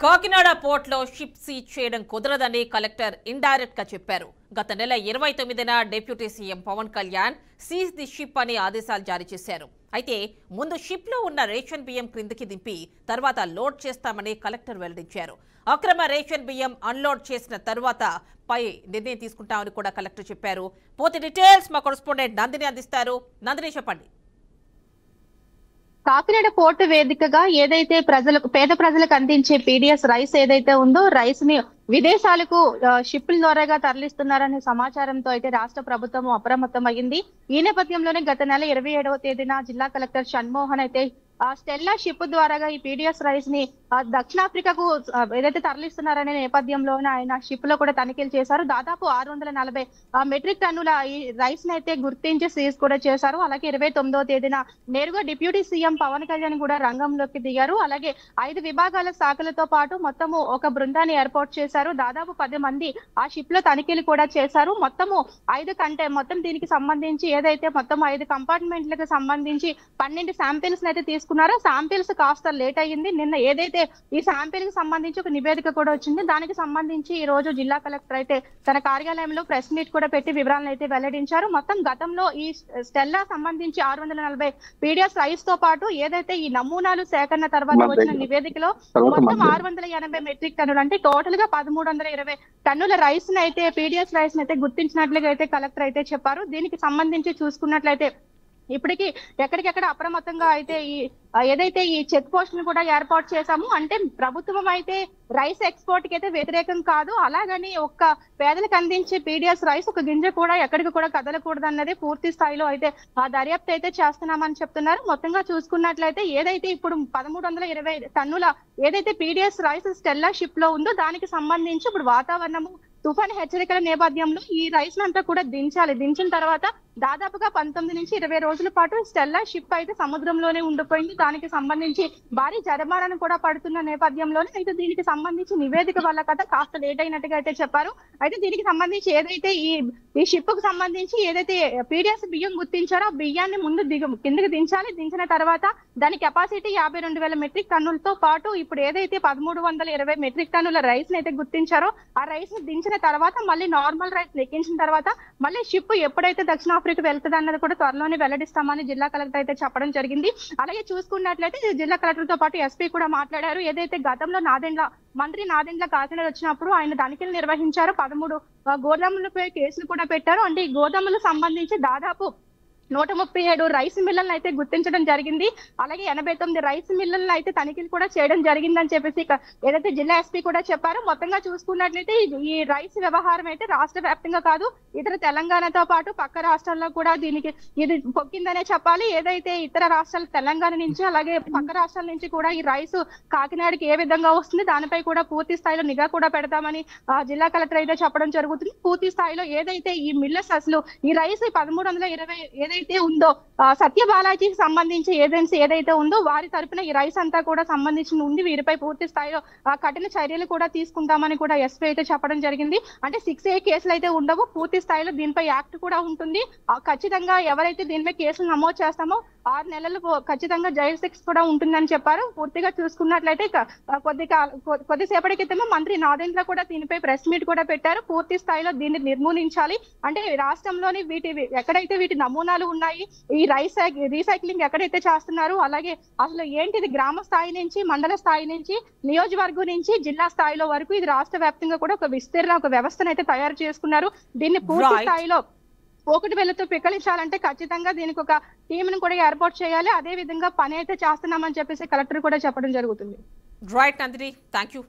Kakinada పోర్ట్లో ship seize చేయడం కుదరదని collector indirect గా చెప్పారు. గత నెల 29న deputy CM Pawan Kalyan seize the ship అని ఆదేశాలు జారీ చేశారు. అయితే ముందు షిప్ లో ఉన్న రేషన్ బియ్యం క్రిందికి దింపి తర్వాత లోడ్ చేస్తామని కలెక్టర్ వెల్లడించారు. అక్రమ రేషన్ బియ్యం అన్లోడ్ చేసిన తర్వాత పై నిర్ణయం తీసుకుంటామని కూడా కలెక్టర్ చెప్పారు. పూర్తి డీటెయిల్స్ మా కరెస్పాండెంట్ నందిని అందిస్తారు. నందిని చెప్పండి. కాకినాడ పోర్టు వేదికగా ఏదైతే పేద ప్రజలకు అందించే పీడిఎస్ రైస్ ఏదైతే ఉందో రైస్ ని విదేశాలకు షిప్పుల ద్వారాగా తరలిస్తున్నారనే సమాచారంతో అయితే రాష్ట్ర ప్రభుత్వం అప్రమత్తం అయ్యింది. ఈ నేపథ్యంలోనే గత నెల 27వ తేదీన జిల్లా కలెక్టర్ షణ్మోహన్ అయితే స్టెల్లా షిప్ ద్వారాగా ఈ పీడిఎస్ రైస్ ని దక్షిణాఫ్రికాకు ఏదైతే తరలిస్తున్నారనే నేపథ్యంలోనే ఆయన షిప్ లో కూడా తనిఖీలు చేశారు. దాదాపు 640 మెట్రిక్ టన్నుల ఈ రైస్ ని అయితే గుర్తించి సీజ్ కూడా చేశారు. అలాగే 29వ తేదీన నేరుగా డిప్యూటీ సీఎం పవన్ కళ్యాణ్ కూడా రంగంలోకి దిగారు. అలాగే 5 విభాగాల శాఖలతో పాటు మొత్తము ఒక బృందాన్ని ఏర్పాటు చేశారు. దాదాపు 10 మంది ఆ షిప్ లో తనిఖీలు కూడా చేశారు. మొత్తం దీనికి సంబంధించి ఏదైతే మొత్తం 5 కంపార్ట్మెంట్లకు సంబంధించి 12 శాంపిల్స్ అయితే తీసుకున్నారో శాంపిల్స్ కాస్త లేట్ అయ్యింది. నిన్న ఏదైతే ఈ శాంపిల్ కి సంబంధించి ఒక నివేదిక కూడా వచ్చింది. దానికి సంబంధించి ఈ రోజు జిల్లా కలెక్టర్ అయితే తన కార్యాలయంలో ప్రెస్ మీట్ కూడా పెట్టి వివరాలను అయితే వెల్లడించారు. మొత్తం గతంలో ఈ స్టెల్లా సంబంధించి 640 పీడిఎస్ రైస్ తో పాటు ఏదైతే ఈ నమూనాలు సేకరణ తర్వాత వచ్చిన నివేదికలో మొత్తం 680 మెట్రిక్ టన్నులు అంటే టోటల్ గా 1320 టన్నుల రైస్ ని అయితే పీడిఎస్ రైస్ ని అయితే గుర్తించినట్లుగా అయితే కలెక్టర్ అయితే చెప్పారు. దీనికి సంబంధించి చూసుకున్నట్లయితే ఇప్పటికీ ఎక్కడికెక్కడ అప్రమత్తంగా అయితే ఏదైతే ఈ చెక్ పోస్టులను కూడా ఏర్పాటు చేశాము. అంటే ప్రభుత్వం అయితే రైస్ ఎక్స్పోర్ట్ కి అయితే వ్యతిరేకం కాదు, అలాగని ఒక్క పేదలకు అందించే పీడిఎస్ రైస్ ఒక గింజ కూడా ఎక్కడికి కూడా కదలకూడదు అన్నది పూర్తి స్థాయిలో అయితే దర్యాప్తు అయితే చేస్తున్నామని చెప్తున్నారు. మొత్తంగా చూసుకున్నట్లయితే ఏదైతే ఇప్పుడు 1320 టన్నుల ఏదైతే పీడిఎస్ రైస్ స్టెల్లా షిప్ లో ఉందో దానికి సంబంధించి ఇప్పుడు వాతావరణము తుఫాను హెచ్చరికల నేపథ్యంలో ఈ రైస్ అంతా కూడా దించాలి. దించిన తర్వాత దాదాపుగా 19 నుంచి 20 రోజుల పాటు స్టెల్లా షిప్ అయితే సముద్రంలోనే ఉండిపోయింది. దానికి సంబంధించి భారీ జరిమానాను కూడా పడుతున్న నేపథ్యంలోనే అయితే దీనికి సంబంధించి నివేదిక వల్ల కదా కాస్త లేట్ అయినట్టుగా అయితే చెప్పారు. అయితే దీనికి సంబంధించి ఏదైతే ఈ షిప్ కు సంబంధించి ఏదైతే పీడిఎస్ బియ్యం గుర్తించారో ఆ బియ్యాన్ని ముందు కిందకి దించాలి. దించిన తర్వాత దాని కెపాసిటీ 52,000 మెట్రిక్ టన్నులతో పాటు ఇప్పుడు ఏదైతే 1320 మెట్రిక్ టన్నుల రైస్ ని అయితే గుర్తించారో ఆ రైస్ ని దించిన తర్వాత మళ్ళీ నార్మల్ రైస్ లెక్కించిన తర్వాత మళ్ళీ షిప్ ఎప్పుడైతే దక్షిణాఫ్రికా వెళ్తుంది అన్నది కూడా త్వరలోనే వెల్లడిస్తామని జిల్లా కలెక్టర్ అయితే చెప్పడం జరిగింది. అలాగే చూసుకున్నట్లయితే జిల్లా కలెక్టర్ తో పాటు ఎస్పీ కూడా మాట్లాడారు. ఏదైతే గతంలో మంత్రి నాదెండ్ల కాకినాడ వచ్చినప్పుడు ఆయన తనిఖీలు నిర్వహించారు. 13 గోదాములపై కేసులు కూడా పెట్టారు. అంటే ఈ గోదాములకు సంబంధించి దాదాపు 137 రైస్ మిల్లలను అయితే గుర్తించడం జరిగింది. అలాగే 89 రైస్ మిల్లలను అయితే తనిఖీలు కూడా చేయడం జరిగిందని చెప్పేసి ఏదైతే జిల్లా ఎస్పీ కూడా చెప్పారు. మొత్తంగా చూసుకున్నట్లయితే ఈ రైస్ వ్యవహారం అయితే రాష్ట్ర వ్యాప్తంగా కాదు, ఇతర తెలంగాణతో పాటు పక్క రాష్ట్రాల్లో కూడా ఇది పొక్కిందనే చెప్పాలి. ఏదైతే ఇతర రాష్ట్రాలు తెలంగాణ నుంచి అలాగే పక్క రాష్ట్రాల నుంచి కూడా ఈ రైస్ కాకినాడకి ఏ విధంగా వస్తుంది దానిపై కూడా పూర్తి స్థాయిలో నిఘా కూడా పెడతామని జిల్లా కలెక్టర్ అయితే చెప్పడం జరుగుతుంది. పూర్తి స్థాయిలో ఏదైతే ఈ మిల్లర్స్ అసలు ఈ రైస్ 1320 ఏదైతే ఉందో సత్య బాలాజీకి సంబంధించి ఏజెన్సీ ఏదైతే ఉందో వారి తరపున ఈ రైస్ అంతా కూడా సంబంధించి ఉంది. వీరిపై పూర్తి స్థాయిలో కఠిన చర్యలు కూడా తీసుకుంటామని కూడా ఎస్పీ అయితే చెప్పడం జరిగింది. అంటే 6A కేసులు అయితే ఉండవు, పూర్తి స్థాయిలో దీనిపై యాక్ట్ కూడా ఉంటుంది. ఖచ్చితంగా ఎవరైతే దీనిపై కేసులు నమోదు చేస్తామో 6 నెలలు ఖచ్చితంగా జైలు శిక్ష కూడా ఉంటుందని చెప్పారు. పూర్తిగా చూసుకున్నట్లయితే కొద్దిసేపటి క్రితమే మంత్రి నాదెండ్ల కూడా దీనిపై ప్రెస్ మీట్ కూడా పెట్టారు. పూర్తి స్థాయిలో దీన్ని నిర్మూలించాలి. అంటే రాష్ట్రంలోని ఎక్కడైతే వీటి నమూనాలు ఉన్నాయి, ఈ రీసైక్లింగ్ ఎక్కడైతే చేస్తున్నారు, అలాగే అసలు ఏంటిది గ్రామ స్థాయి నుంచి మండల స్థాయి నుంచి నియోజకవర్గం నుంచి జిల్లా స్థాయిలో వరకు ఇది రాష్ట్ర వ్యాప్తంగా కూడా ఒక వ్యవస్థను అయితే తయారు చేసుకున్నారు. దీన్ని పూర్తి స్థాయిలో ఒకటి వేలతో పిక్కలించాలంటే ఖచ్చితంగా దీనికి ఒక టీంను కూడా ఏర్పాటు చేయాలి. అదే విధంగా పని అయితే చేస్తున్నామని చెప్పేసి కలెక్టర్ కూడా చెప్పడం జరుగుతుంది. Right Nandini, thank you.